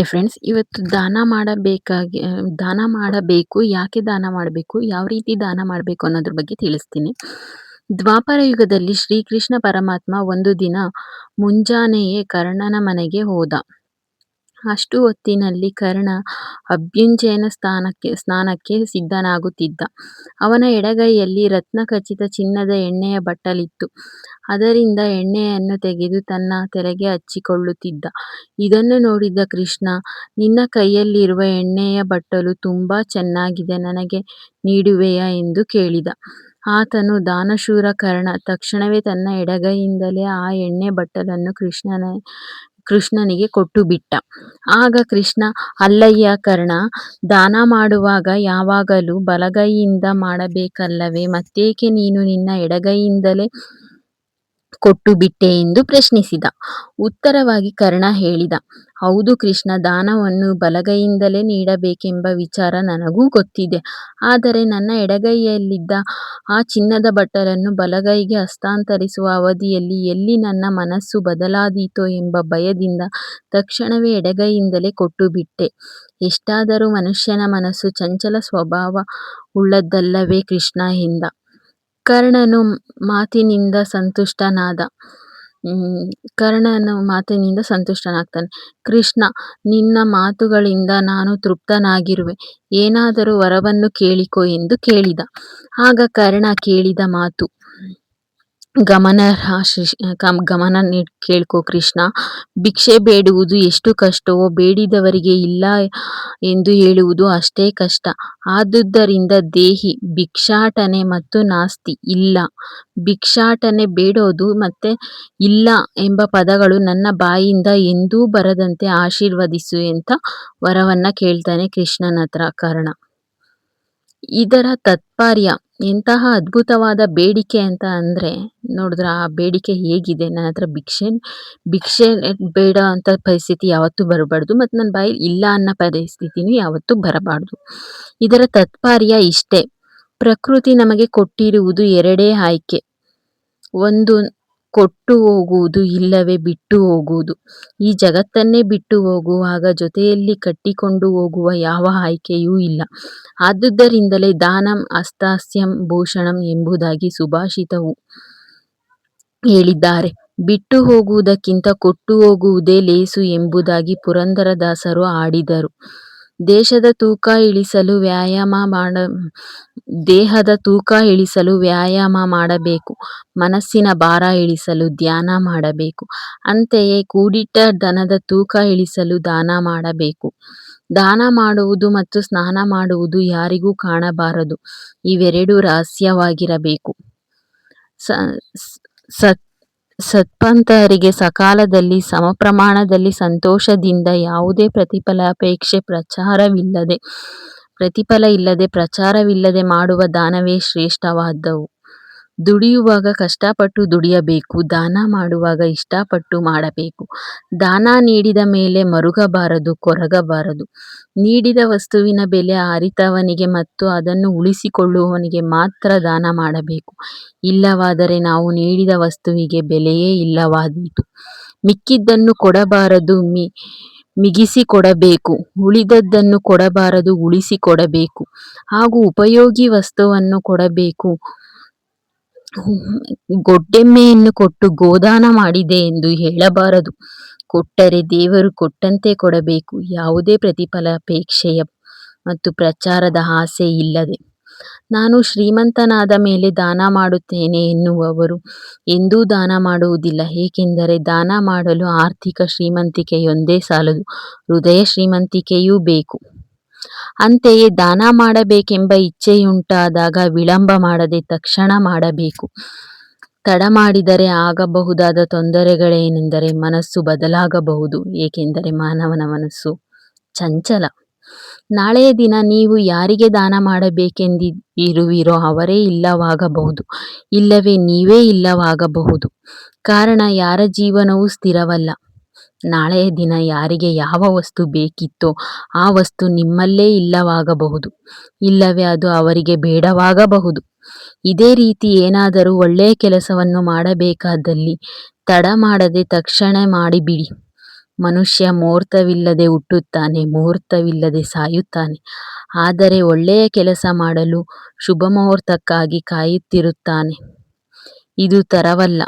Friends, ಇವತ್ತು ದಾನ ಮಾಡಬೇಕು, ಯಾಕೆ ದಾನ ಮಾಡಬೇಕು, ಯಾವ ರೀತಿ ದಾನ ಮಾಡಬೇಕು ಅನ್ನೋದ್ರ ಬಗ್ಗೆ ತಿಳಿಸ್ತೀನಿ. ದ್ವಾಪರ ಯುಗದಲ್ಲಿ ಶ್ರೀಕೃಷ್ಣ ಪರಮಾತ್ಮ ಒಂದು ದಿನ ಮುಂಜಾನೆಯೇ ಕರ್ಣನ ಮನೆಗೆ ಹೋದ. ಅಷ್ಟು ಹೊತ್ತಿನಲ್ಲಿ ಕರ್ಣ ಅಭ್ಯುಂಜಯನ ಸ್ನಾನಕ್ಕೆ ಸಿದ್ಧನಾಗುತ್ತಿದ್ದ. ಅವನ ಎಡಗೈಯಲ್ಲಿ ರತ್ನಖಚಿತ ಚಿನ್ನದ ಎಣ್ಣೆಯ ಬಟ್ಟಲಿತ್ತು. ಅದರಿಂದ ಎಣ್ಣೆಯನ್ನು ತೆಗೆದು ತನ್ನ ತಲೆಗೆ ಹಚ್ಚಿಕೊಳ್ಳುತ್ತಿದ್ದ. ಇದನ್ನು ನೋಡಿದ ಕೃಷ್ಣ, ನಿನ್ನ ಕೈಯಲ್ಲಿರುವ ಎಣ್ಣೆಯ ಬಟ್ಟಲು ತುಂಬಾ ಚೆನ್ನಾಗಿದೆ, ನನಗೆ ನೀಡುವೆಯಾ ಎಂದು ಕೇಳಿದ. ಆತನು ದಾನಶೂರ ಕರ್ಣ ತಕ್ಷಣವೇ ತನ್ನ ಎಡಗೈಯಿಂದಲೇ ಆ ಎಣ್ಣೆ ಬಟ್ಟಲನ್ನು ಕೃಷ್ಣನಿಗೆ ಕೊಟ್ಟು ಬಿಟ್ಟ. ಆಗ ಕೃಷ್ಣ, ಅಲ್ಲಯ್ಯ ಕರ್ಣ, ದಾನ ಮಾಡುವಾಗ ಯಾವಾಗಲೂ ಬಲಗೈಯಿಂದ ಮಾಡಬೇಕಲ್ಲವೇ, ಮತ್ತೇಕೆ ನೀನು ನಿನ್ನ ಎಡಗೈಯಿಂದಲೇ ಕೊಟ್ಟು ಬಿಟ್ಟೆ ಎಂದು ಪ್ರಶ್ನಿಸಿದ. ಉತ್ತರವಾಗಿ ಕರ್ಣ ಹೇಳಿದ, ಹೌದು ಕೃಷ್ಣ, ದಾನವನ್ನು ಬಲಗೈಯಿಂದಲೇ ನೀಡಬೇಕೆಂಬ ವಿಚಾರ ನನಗೂ ಗೊತ್ತಿದೆ. ಆದರೆ ನನ್ನ ಎಡಗೈಯಲ್ಲಿದ್ದ ಆ ಚಿನ್ನದ ಬಟ್ಟಲನ್ನು ಬಲಗೈಗೆ ಹಸ್ತಾಂತರಿಸುವ ಅವಧಿಯಲ್ಲಿ ಎಲ್ಲಿ ನನ್ನ ಮನಸ್ಸು ಬದಲಾದೀತೋ ಎಂಬ ಭಯದಿಂದ ತಕ್ಷಣವೇ ಎಡಗೈಯಿಂದಲೇ ಕೊಟ್ಟು ಬಿಟ್ಟೆ. ಎಷ್ಟಾದರೂ ಮನುಷ್ಯನ ಮನಸ್ಸು ಚಂಚಲ ಸ್ವಭಾವ ಉಳ್ಳದ್ದಲ್ಲವೇ ಕೃಷ್ಣ ಎಂದ. ಕರ್ಣನು ಮಾತಿನಿಂದ ಸಂತುಷ್ಟನಾಗ್ತಾನೆ. ಕೃಷ್ಣ, ನಿನ್ನ ಮಾತುಗಳಿಂದ ನಾನು ತೃಪ್ತನಾಗಿರುವೆ, ಏನಾದರೂ ವರವನ್ನು ಕೇಳಿಕೊ ಎಂದು ಕೇಳಿದ. ಆಗ ಕರ್ಣ ಕೇಳಿದ ಮಾತು ಗಮನ ಕೇಳ್ಕೊ ಕೃಷ್ಣ. ಭಿಕ್ಷೆ ಬೇಡುವುದು ಎಷ್ಟು ಕಷ್ಟವೋ ಬೇಡಿದವರಿಗೆ ಇಲ್ಲ ಎಂದು ಹೇಳುವುದು ಅಷ್ಟೇ ಕಷ್ಟ. ಆದುದರಿಂದ ದೇಹಿ, ಭಿಕ್ಷಾಟನೆ ಮತ್ತು ನಾಸ್ತಿ, ಇಲ್ಲ, ಭಿಕ್ಷಾಟನೆ, ಬೇಡೋದು ಮತ್ತೆ ಇಲ್ಲ ಎಂಬ ಪದಗಳು ನನ್ನ ಬಾಯಿಂದ ಎಂದೂ ಬರದಂತೆ ಆಶೀರ್ವದಿಸು ಅಂತ ವರವನ್ನ ಕೇಳ್ತಾನೆ ಕೃಷ್ಣನ ಹತ್ರ ಕರ್ಣ. ಇದರ ತಾತ್ಪರ್ಯ ಎಂತಹ ಅದ್ಭುತವಾದ ಬೇಡಿಕೆ ಅಂತ ಅಂದ್ರೆ ನೋಡಿದ್ರ, ಆ ಬೇಡಿಕೆ ಹೇಗಿದೆ, ನನ್ನ ಹತ್ರ ಭಿಕ್ಷೆ ಬೇಡ ಅಂತ ಪರಿಸ್ಥಿತಿ ಯಾವತ್ತೂ ಬರಬಾರ್ದು, ಮತ್ತು ನನ್ನ ಬಾಯಲ್ಲಿ ಇಲ್ಲ ಅನ್ನೋ ಪರಿಸ್ಥಿತಿನೂ ಯಾವತ್ತೂ ಬರಬಾರ್ದು. ಇದರ ತಾತ್ಪರ್ಯ ಇಷ್ಟೇ: ಪ್ರಕೃತಿ ನಮಗೆ ಕೊಟ್ಟಿರುವುದು ಎರಡೇ ಆಯ್ಕೆ, ಒಂದು ಕೊಟ್ಟು ಹೋಗುವುದು, ಇಲ್ಲವೇ ಬಿಟ್ಟು ಹೋಗುವುದು. ಈ ಜಗತ್ತನ್ನೇ ಬಿಟ್ಟು ಹೋಗುವಾಗ ಜೊತೆಯಲ್ಲಿ ಕಟ್ಟಿಕೊಂಡು ಹೋಗುವ ಯಾವ ಆಯ್ಕೆಯೂ ಇಲ್ಲ. ಆದುದರಿಂದಲೇ ದಾನಂ ಹಸ್ತಾಸ್ಯಂ ಭೂಷಣಂ ಎಂಬುದಾಗಿ ಸುಭಾಷಿತವು ಹೇಳಿದ್ದಾರೆ. ಬಿಟ್ಟು ಹೋಗುವುದಕ್ಕಿಂತ ಕೊಟ್ಟು ಹೋಗುವುದೇ ಲೇಸು ಎಂಬುದಾಗಿ ಪುರಂದರದಾಸರು ಹಾಡಿದರು. ದೇಹದ ತೂಕ ಇಳಿಸಲು ವ್ಯಾಯಾಮ ಮಾಡಬೇಕು, ಮನಸ್ಸಿನ ಭಾರ ಇಳಿಸಲು ಧ್ಯಾನ ಮಾಡಬೇಕು. ಅಂತೆಯೇ ಕೂಡಿಟ್ಟ ಧನದ ತೂಕ ಇಳಿಸಲು ದಾನ ಮಾಡಬೇಕು. ದಾನ ಮಾಡುವುದು ಮತ್ತು ಸ್ನಾನ ಮಾಡುವುದು ಯಾರಿಗೂ ಕಾಣಬಾರದು, ಇವೆರಡೂ ರಹಸ್ಯವಾಗಿರಬೇಕು. ಸತ್ಪಂಥರಿಗೆ ಸಕಾಲದಲ್ಲಿ ಸಮಪ್ರಮಾಣದಲ್ಲಿ ಸಂತೋಷದಿಂದ ಯಾವುದೇ ಪ್ರತಿಫಲ ಇಲ್ಲದೆ ಪ್ರಚಾರವಿಲ್ಲದೆ ಮಾಡುವ ದಾನವೇ ಶ್ರೇಷ್ಠವಾದವು. ದುಡಿಯುವಾಗ ಕಷ್ಟಪಟ್ಟು ದುಡಿಯಬೇಕು, ದಾನ ಮಾಡುವಾಗ ಇಷ್ಟಪಟ್ಟು ಮಾಡಬೇಕು. ದಾನ ನೀಡಿದ ಮೇಲೆ ಮರುಗಬಾರದು, ಕೊರಗಬಾರದು. ನೀಡಿದ ವಸ್ತುವಿನ ಬೆಲೆ ಅರಿತವನಿಗೆ ಮತ್ತು ಅದನ್ನು ಉಳಿಸಿಕೊಳ್ಳುವವನಿಗೆ ಮಾತ್ರ ದಾನ ಮಾಡಬೇಕು. ಇಲ್ಲವಾದರೆ ನಾವು ನೀಡಿದ ವಸ್ತುವಿಗೆ ಬೆಲೆಯೇ ಇಲ್ಲವಾದೀತು. ಮಿಕ್ಕಿದ್ದನ್ನು ಕೊಡಬಾರದು, ಮಿಗಿಸಿ ಕೊಡಬೇಕು. ಉಳಿದದ್ದನ್ನು ಕೊಡಬಾರದು, ಉಳಿಸಿ ಕೊಡಬೇಕು. ಹಾಗೂ ಉಪಯೋಗಿ ವಸ್ತುವನ್ನು ಕೊಡಬೇಕು. ಗೊಡ್ಡೆಮ್ಮೆಯನ್ನು ಕೊಟ್ಟು ಗೋದಾನ ಮಾಡಿದೆ ಎಂದು ಹೇಳಬಾರದು. ಕೊಟ್ಟರೆ ದೇವರು ಕೊಟ್ಟಂತೆ ಕೊಡಬೇಕು, ಯಾವುದೇ ಪ್ರತಿಫಲಾಪೇಕ್ಷೆಯ ಮತ್ತು ಪ್ರಚಾರದ ಆಸೆ ಇಲ್ಲದೆ. ನಾನು ಶ್ರೀಮಂತನಾದ ಮೇಲೆ ದಾನ ಮಾಡುತ್ತೇನೆ ಎನ್ನುವವರು ಎಂದೂ ದಾನ ಮಾಡುವುದಿಲ್ಲ. ಏಕೆಂದರೆ ದಾನ ಮಾಡಲು ಆರ್ಥಿಕ ಶ್ರೀಮಂತಿಕೆಯೊಂದೇ ಸಾಲದು, ಹೃದಯ ಶ್ರೀಮಂತಿಕೆಯೂ ಬೇಕು. ಅಂತೆಯೇ ದಾನ ಮಾಡಬೇಕೆಂಬ ಇಚ್ಛೆಯುಂಟಾದಾಗ ವಿಳಂಬ ಮಾಡದೆ ತಕ್ಷಣ ಮಾಡಬೇಕು. ತಡ ಮಾಡಿದರೆ ಆಗಬಹುದಾದ ತೊಂದರೆಗಳೇನೆಂದರೆ ಮನಸ್ಸು ಬದಲಾಗಬಹುದು, ಏಕೆಂದರೆ ಮಾನವನ ಮನಸ್ಸು ಚಂಚಲ. ನಾಳೆಯ ದಿನ ನೀವು ಯಾರಿಗೆ ದಾನ ಮಾಡಬೇಕೆಂದಿರುವಿರೋ ಅವರೇ ಇಲ್ಲವಾಗಬಹುದು, ಇಲ್ಲವೇ ನೀವೇ ಇಲ್ಲವಾಗಬಹುದು. ಕಾರಣ, ಯಾರ ಜೀವನವೂ ಸ್ಥಿರವಲ್ಲ. ನಾಳೆಯ ದಿನ ಯಾರಿಗೆ ಯಾವ ವಸ್ತು ಬೇಕಿತ್ತೋ ಆ ವಸ್ತು ನಿಮ್ಮಲ್ಲೇ ಇಲ್ಲವಾಗಬಹುದು, ಇಲ್ಲವೇ ಅದು ಅವರಿಗೆ ಬೇಡವಾಗಬಹುದು. ಇದೇ ರೀತಿ ಏನಾದರೂ ಒಳ್ಳೆಯ ಕೆಲಸವನ್ನು ಮಾಡಬೇಕಾದಲ್ಲಿ ತಡ ಮಾಡದೆ ತಕ್ಷಣ ಮಾಡಿಬಿಡಿ. ಮನುಷ್ಯ ಮುಹೂರ್ತವಿಲ್ಲದೆ ಹುಟ್ಟುತ್ತಾನೆ, ಮುಹೂರ್ತವಿಲ್ಲದೆ ಸಾಯುತ್ತಾನೆ. ಆದರೆ ಒಳ್ಳೆಯ ಕೆಲಸ ಮಾಡಲು ಶುಭ ಮುಹೂರ್ತಕ್ಕಾಗಿ ಕಾಯುತ್ತಿರುತ್ತಾನೆ. ಇದು ತರವಲ್ಲ.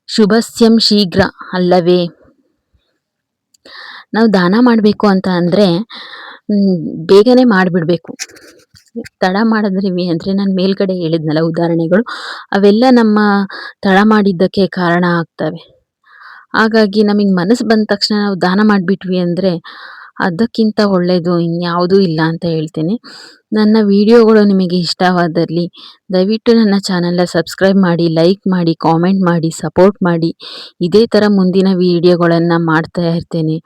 ಶುಭಸ್ಯಂ ಶೀಘ್ರ ಅಲ್ಲವೇ? ನಾವು ದಾನ ಮಾಡಬೇಕು ಅಂತ ಅಂದರೆ ಬೇಗನೆ ಮಾಡಿಬಿಡ್ಬೇಕು. ತಡ ಮಾಡಿದ್ವಿ ಅಂದರೆ ನಾನು ಮೇಲ್ಗಡೆ ಹೇಳಿದ್ನಲ್ಲ ಉದಾಹರಣೆಗಳು, ಅವೆಲ್ಲ ನಮ್ಮ ತಡ ಮಾಡಿದ್ದಕ್ಕೆ ಕಾರಣ ಆಗ್ತವೆ. ಹಾಗಾಗಿ ನಮಗೆ ಮನಸ್ಸು ಬಂದ ತಕ್ಷಣ ನಾವು ದಾನ ಮಾಡಿಬಿಟ್ವಿ ಅಂದರೆ ಅದಕ್ಕಿಂತ ಒಳ್ಳೆಯದು ಇನ್ಯಾವುದೂ ಇಲ್ಲ ಅಂತ ಹೇಳ್ತೀನಿ. ನನ್ನ ವಿಡಿಯೋಗಳು ನಿಮಗೆ ಇಷ್ಟವಾದಲ್ಲಿ ದಯವಿಟ್ಟು ನನ್ನ ಚಾನಲ್ನ ಸಬ್ಸ್ಕ್ರೈಬ್ ಮಾಡಿ, ಲೈಕ್ ಮಾಡಿ, ಕಾಮೆಂಟ್ ಮಾಡಿ, ಸಪೋರ್ಟ್ ಮಾಡಿ. ಇದೇ ಥರ ಮುಂದಿನ ವಿಡಿಯೋಗಳನ್ನು ಮಾಡ್ತಾ ಇರ್ತೇನೆ.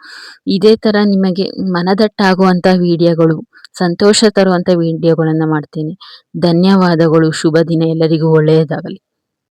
ಇದೇ ಥರ ನಿಮಗೆ ಮನದಟ್ಟಾಗುವಂಥ ವಿಡಿಯೋಗಳು, ಸಂತೋಷ ತರುವಂಥ ವಿಡಿಯೋಗಳನ್ನು ಮಾಡ್ತೀನಿ. ಧನ್ಯವಾದಗಳು. ಶುಭ ದಿನ. ಎಲ್ಲರಿಗೂ ಒಳ್ಳೆಯದಾಗಲಿ.